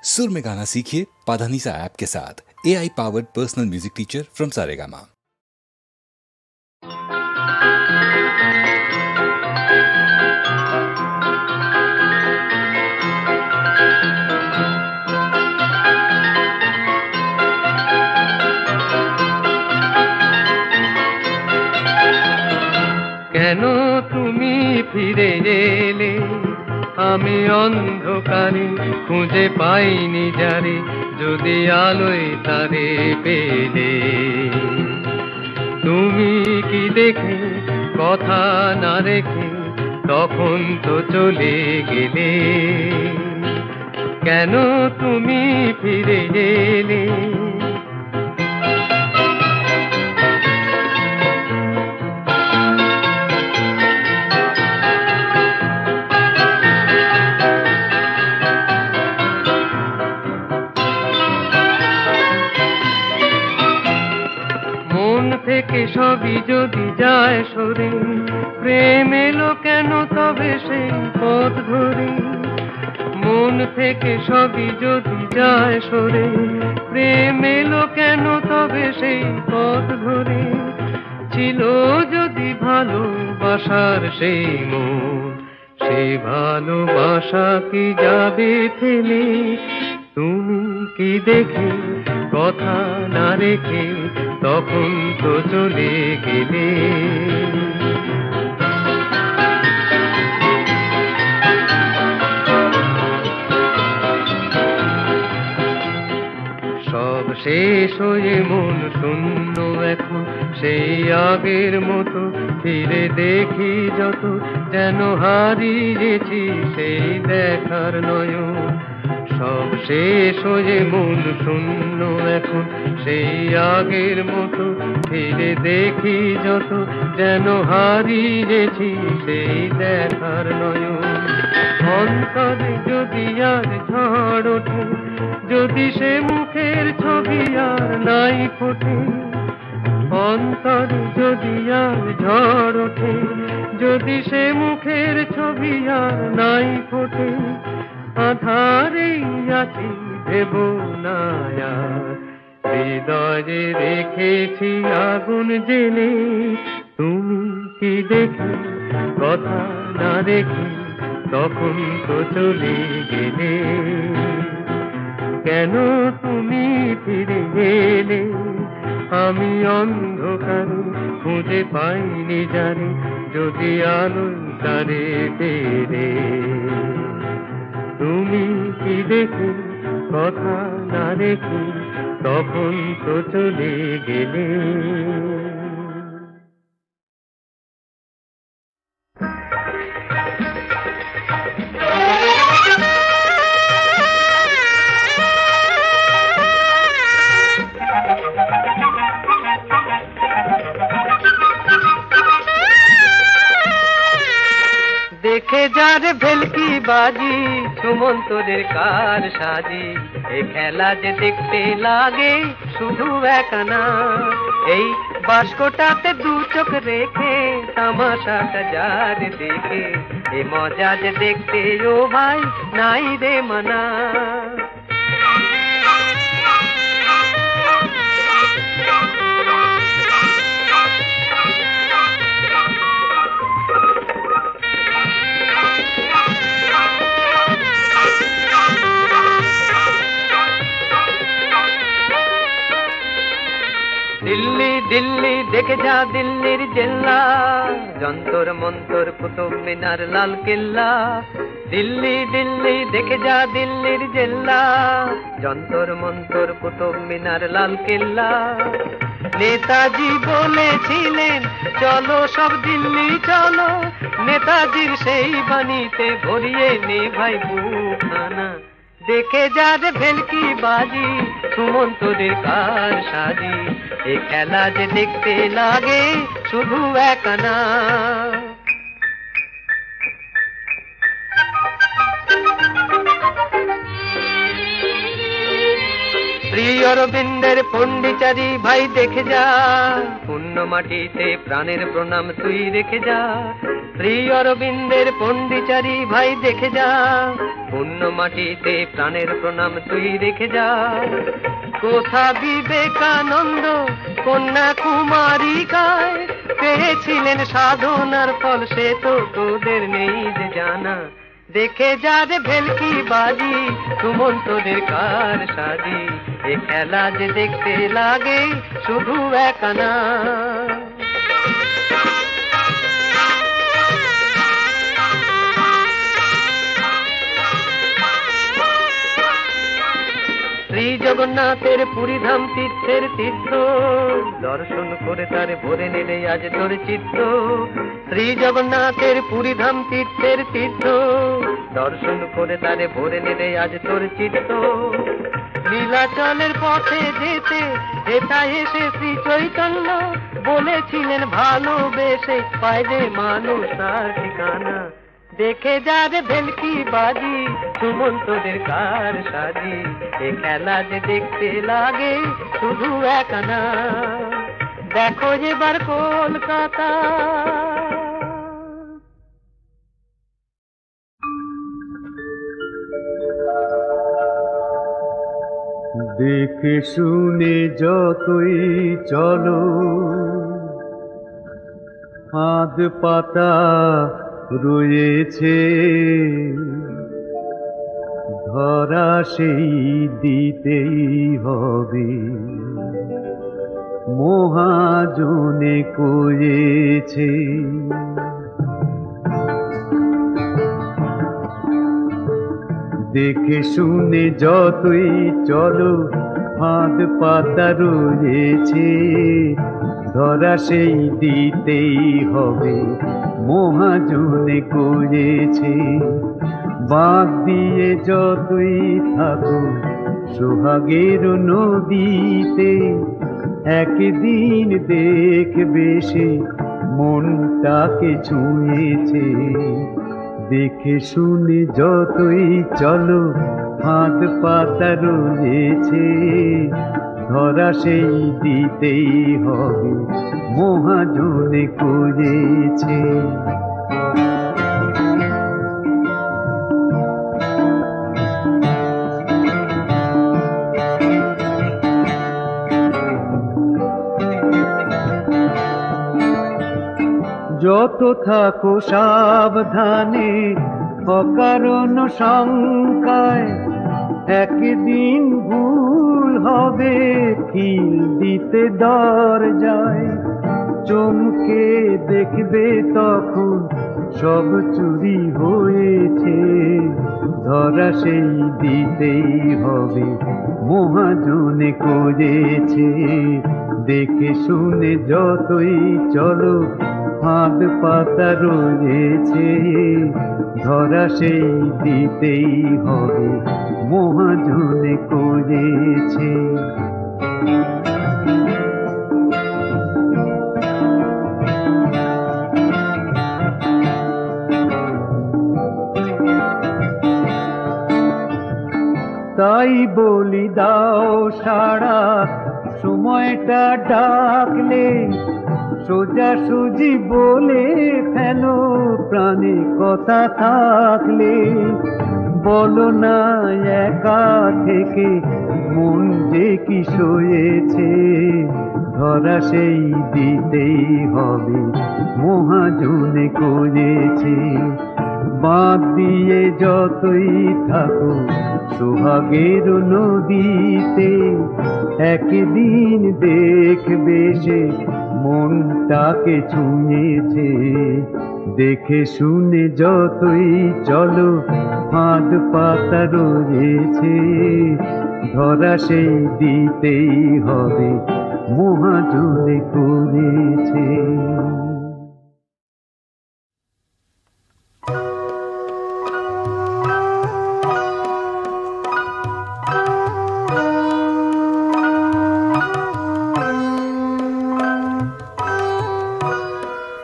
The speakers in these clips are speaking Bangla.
सुर में गाना सीखिए पाधानीसा ऐप के साथ। AI powered personal music teacher from Saregama. কেন তুমি ফিরে এলে, আমি অন্ধকারে খুঁজে পাইনি যারে, যদি আলোয় তারে পেলে। তুমি কি দেখে কথা না রেখে তখন তো চলে গেলে। কেন তুমি ফিরে এলে। থেকে সবই যদি যায় সরে, প্রেম এলো কেন তবে সেই পথ ধরে। মন থেকে সবই যদি যায় সরে, প্রেম এলো কেন তবে সেই পথ ধরে। ছিল যদি ভালোবাসার সেই মন, সেই ভালোবাসা কি যাবে ফেলে। তুমি কি দেখে কথা না রেখে তখন তো চলে গেলে। সব শেষ হয়ে মন শূন্য এখন, সেই আগের মতো ফিরে দেখি যত, যেন হারিয়েছি সেই দেখার নয়ন। সব শেষ হয়ে মন শূন্য এখন, সেই আগের মতো ফিরে দেখি যত, যেন হারিয়েছি সেই দেখার নয়ন। অন্তরে যদি আর ঝড় ওঠে, যদি সে মুখের ছবি আর নাই ফোটে। অন্তরে যদি আর ঝড় ওঠে, যদি সে মুখের ছবি আর নাই ফোটে। আধারেই আছি দেব না আর, হৃদয়ে রেখেছি আগুন জেলে। তুমি কি দেখে কথা না রেখে তখন তো চলে গেলে। কেন তুমি ফিরে এলে, আমি অন্ধকারে খুঁজে পাইনি যারে, যদি আলোয় তারে পেলে। তুমি কি দেখে কথা না রেখে তখন তো চলে গেলে। দেখে যার ভেলকি বাজি, সুমন্তরের কার সাজি। এ খেলা যে দেখতে লাগে শুধু একানা, এই বাস্কটাতে দু চোখ রেখে তামাশাটা যার দেখে। এ মজা যে দেখতে ও ভাই নাই রে মানা। দিল্লি দিল্লি দেখে যা দিল্লির জেল্লা, যন্তর মন্তর কুতুব মিনার লাল কেল্লা। দিল্লি দিল্লি দেখে যা দিল্লির জেল্লা, যন্তর মন্তর কুতুব মিনার লাল কেল্লা। নেতাজি বলেছিলেন চলো সব দিল্লি চলো, নেতাজির সেই বাণীতে ভরিয়ে নে ভাই বুকখানা। দেখে যার ভেলকি বাজি, সুমন্তরের কার সাজি। এ খেলা যে দেখতে লাগে শুধু একানা। শ্রী অরবিন্দের পন্ডিচারি ভাই দেখে যা, পুণ্য মাটিতে প্রাণের প্রণাম তুই রেখে যা। শ্রী অরবিন্দের পণ্ডিচারী ভাই দেখে যা, পুণ্য মাটিতে প্রাণের প্রণাম তুই রেখে যা। কোথা বিবেকানন্দ কন্যাকুমারিকায় পেয়েছিলেন সাধনার ফল, সে তো তোদের নেই যে জানা। দেখে যা রে ভেলকি বাজি সুমন্তদের কার সাজি, এ খেলা যে দেখতে লাগে শুধু একানা। শ্রী জগন্নাথের পুরীধাম তীর্থের তীর্থ, দর্শন করে তারে ভরে নিলে আজ তোর চিত্ত। শ্রী জগন্নাথের পুরীধাম তীর্থের তীর্থ, দর্শন করে তারে ভরে নিলে আজ তোর চিত্ত। নীলাচলের পথে যেতে এটা এসে শ্রী চৈতন্য বলেছিলেন ভালোবেসে পায় যে মানুষ তার ঠিকানা। দেখে যা রে ভেলকি বাজি সুমন্তদের কার সাজি, এ খেলা যে দেখতে লাগে শুধু একানা। দেখো এবার কলকাতা। দেখে শুনে যতই চলো, হাত পাতা রয়েছে, ধরা সেই দিতেই হবে, মহাজনে কয়েছে। দেখে শুনে যতই চলো, হাত পাতা রয়েছে, ধরা সেই দিতেই হবে, মহাজনে করেছে। বাঁধ দিয়ে যতই থাকো সোহাগের নদীতে, একদিন দেখবে সে মনটাকে ছুঁয়েছে। দেখে শুনে যতই চলো, হাত পাতা রয়েছে, ধরা সেই দিতেই হবে, মহাজনে করেছে। যত থাকো সাবধানে অকারণ শঙ্কায়, একদিন ভুল হবে কিল দিতে দরজায়। চমকে দেখবে তখন সব চুরি হয়েছে, ধরা সেই দিতেই হবে, মহাজনে করেছে। দেখে শুনে যতই চলো, হাত পাতা রয়েছে, ধরা সেই দিতেই হবে, মহাজনে করেছে। তাই বলি দাও সারা, সময়টা ডাকলে সোজাসুজি বলে ফেলো, প্রাণে কথা থাকলে। বলো না একা থেকে মন যে কি সয়েছে, ধরা সেই দিতেই হবে, মহাজনে করেছে। বাঁধ দিয়ে যতই থাকো সোহাগের নদীতে, একদিন দেখবে সে মনটাকে ছুঁয়েছে। দেখে শুনে যতই চলো, হাত পাতা রয়েছে, ধরা সেই দিতেই হবে, মহাজনে করেছে।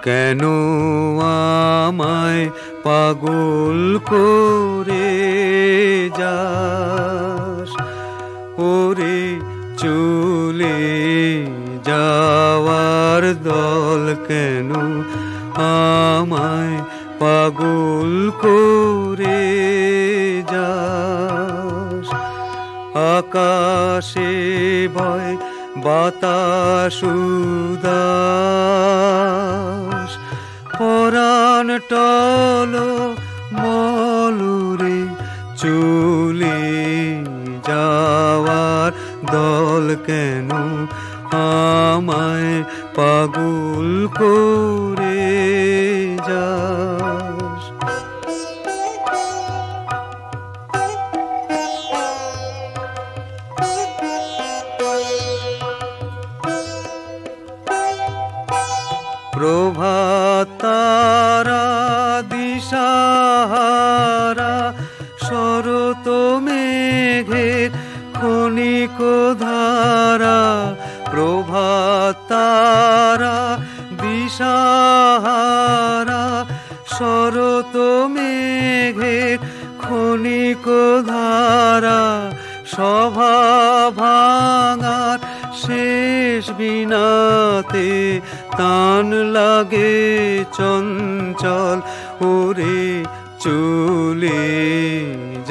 কেন আমায় পাগল করে যাস, ওরে চলে যাওয়ার দল কেন আমায় আকাশে বয় বাতাস উদাস, পরাণ টল মলুরে চলে যাওয়ার দল কেন আমায় পাগল করে যাস। প্রভাত তারা দিশাহারা শরত মেঘের ক্ষণিক ধারা, প্রভাত তারা দিশাহারা শরত মেঘের ক্ষণিক ধারা, সভা ভাঙার শেষ বিনাতে তান লাগে চঞ্চল ওরে চলে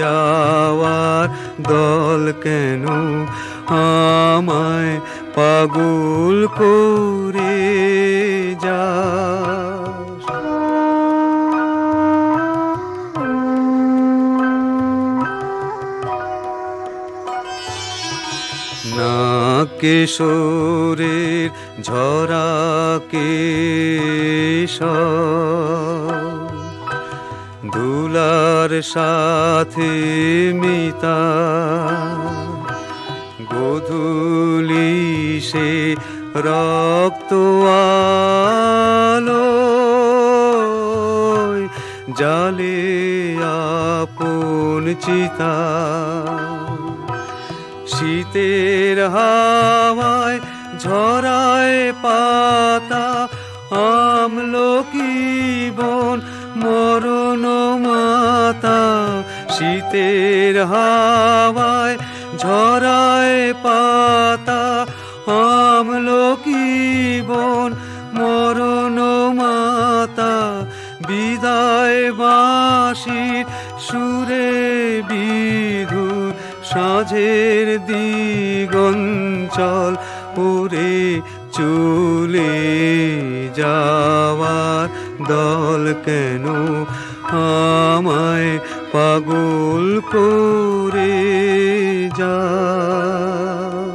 যাওয়ার দল কেন আমায় পাগল করে যাস। না কিশোরের ঝরা কেশর, দুলার সাথে মিতা, গোধূলি সে রক্ত আলোয় জালে আপন চিতা, শীতের হাওয়ায় ঝরায় পাতা আমলকি বন মরণ মাতা, শীতের হাওয়ায় ঝরায় পাতা আমলকি বন মরণ মাতা, বিদায় বাঁশির সুরে বিধুর সাঁঝের দিগঞ্চল ওরে চলে যাওয়ার দল কেন আমায় পাগল করে যাস।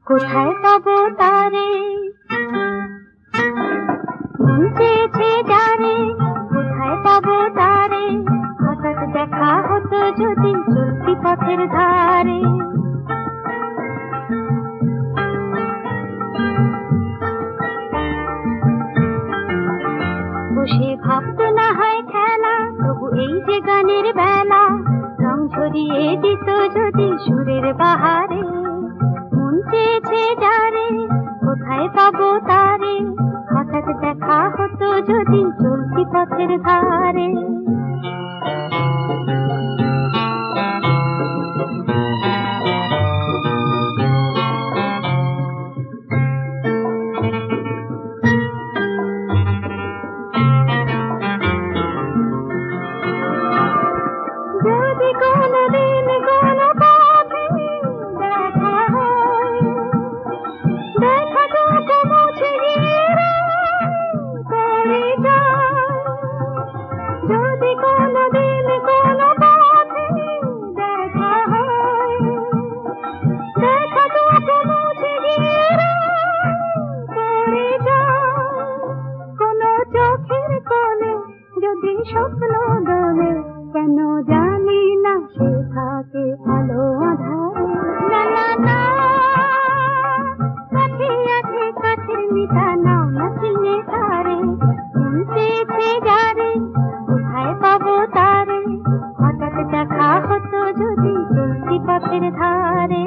কোথায় পাবো তারে, মন চেয়েছে যারে, কোথায় পাবো তারে, হঠাৎ দেখা হতো যদি চলতি পথের ধারে। বসে ভাবতো না হয় খেলা, তবু এই যে গানের বেলা, রং ঝরিয়ে দিত যদি সুরের বাহারে। মন চেয়েছে যারে, কোথায় পাবো তারে, হঠাৎ দেখা হতো যদি চলতি পথের ধারে। যদি কোনদিন কোনো পথে দেখা হয়, দেখাটুকু মুছে গিয়ে করে যায়। যদি কোনদিন কোনো পথে দেখা হয়, দেখাটুকু মুছে গিয়ে করে যায়। কোনো চোখের কোণে যদি স্বপ্ন দোলে, কেন জানি না সে থাকে আলো আধারে। না না না, কাছে আছে কাছের মিতা, নাও না চিনে তারে। মন চেয়েছে যারে, কোথায় পাবো তারে, হঠাৎ দেখা হতো যদি চলতি পথের ধারে।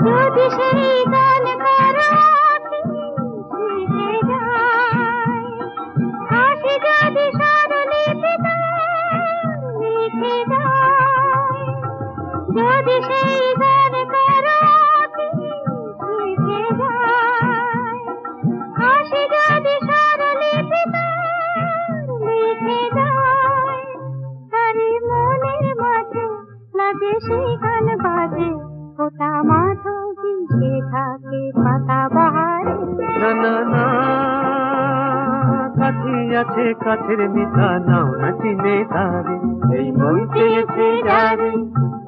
যদি সেই গান কারো শিখে যায়, হাসি যদি স্বরলিপিতে লিখে যায়, যদি সেই গান কারো শিখে যায়, হাসি যদি স্বরলিপিতে লিখে যায়, তারি মনের মাঝে লাগে সেই গান বাজে, ওটা মাধবী সে থাকে পাতা বাহারে। না না না, কাছে আছে কাছের মিতা, নাও না চিনে তারে, এই মন চেয়েছে যারে,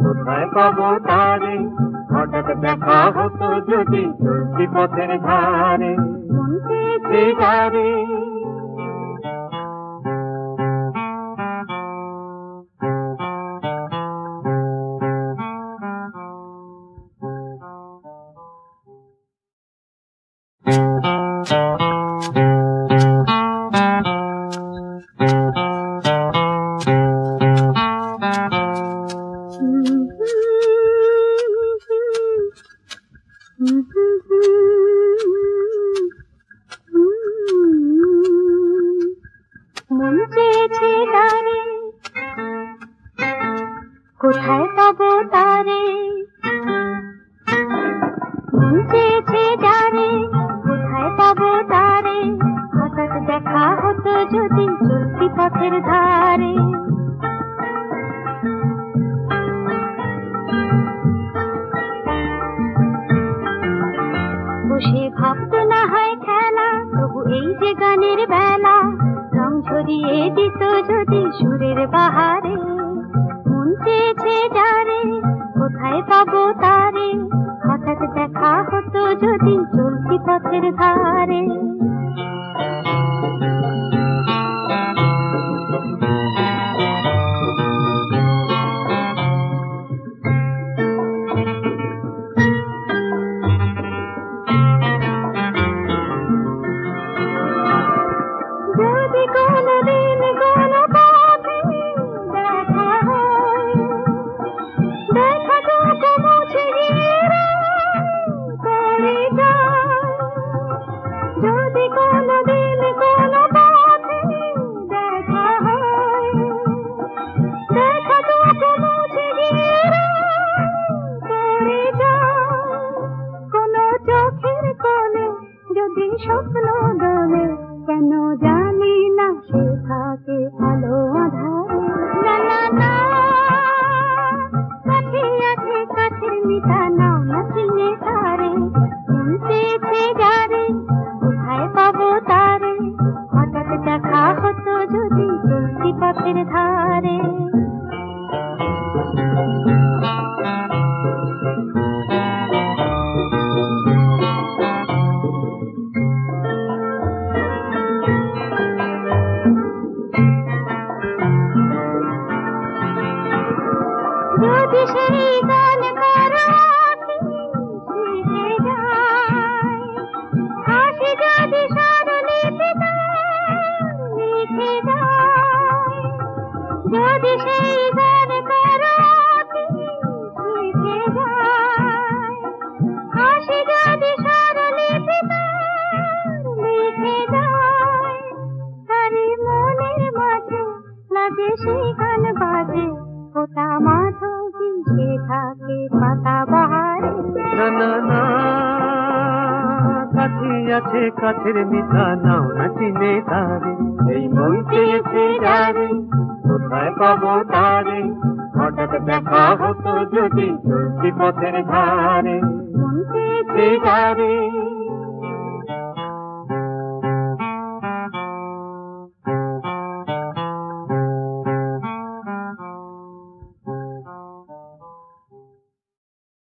কোথায় পাবো তারে, হঠাৎ দেখা হতো যদি চলতি পথের ধারে, মন চেয়েছে যারে। মন চেয়েছে তারে, কোথায় পাবো তারে, মন চেয়েছে যারে, কোথায় পাবো তারে, হঠাৎ দেখা হতো যদি চলতি পথের ধারে। বসে ভাবতো না হয় খেলা, তবু এই যে গানের বেলা, রং ঝরিয়ে দিত যদি সুরের বাহারে। মন চেয়েছে যারে, কোথায় পাবো তারে, হঠাৎ দেখা হতো যদি চলতি পথের ধারে। যদি কোনদিন কোনো পথে দেখা হয়, দেখাটুকু মুছে গিয়ে করে যায়, যদি কোনদিন কোনো পথে দেখা হয়, দেখাটুকু মুছে গিয়ে করে যায়, কোনো চোখের কোণে যদি স্বপ্ন দোলে, কেন জানি না সে থাকে আলো আধারে। না না না, কাছে আছে কাছের মিতা, নাও না চিনে তারে, মন চেয়েছে যারে, কোথায় পাবো তারে, হঠাৎ দেখা হতো যদি চলতি পথের ধারে। যদি সেই গান কারো শিখে যায়, হাসি যদি স্বরলিপিতে লিখে যায়, যদি সেই গান কারো শিখে যায়, হাসি যদি স্বরলিপিতে লিখে যায়, তারি মনের মাঝে লাগে সেই গান বাজে, ওটা মাধবী সে থাকে পাতা বাহারে। না না না, কাছে আছে কাছের মিতা, নাও না চিনে তারে, এই মন চেয়েছে যারে, কোথায় পাবো তারে, হঠাৎ দেখা হতো যদি চলতি পথের ধারে, মন চেয়েছে যারে।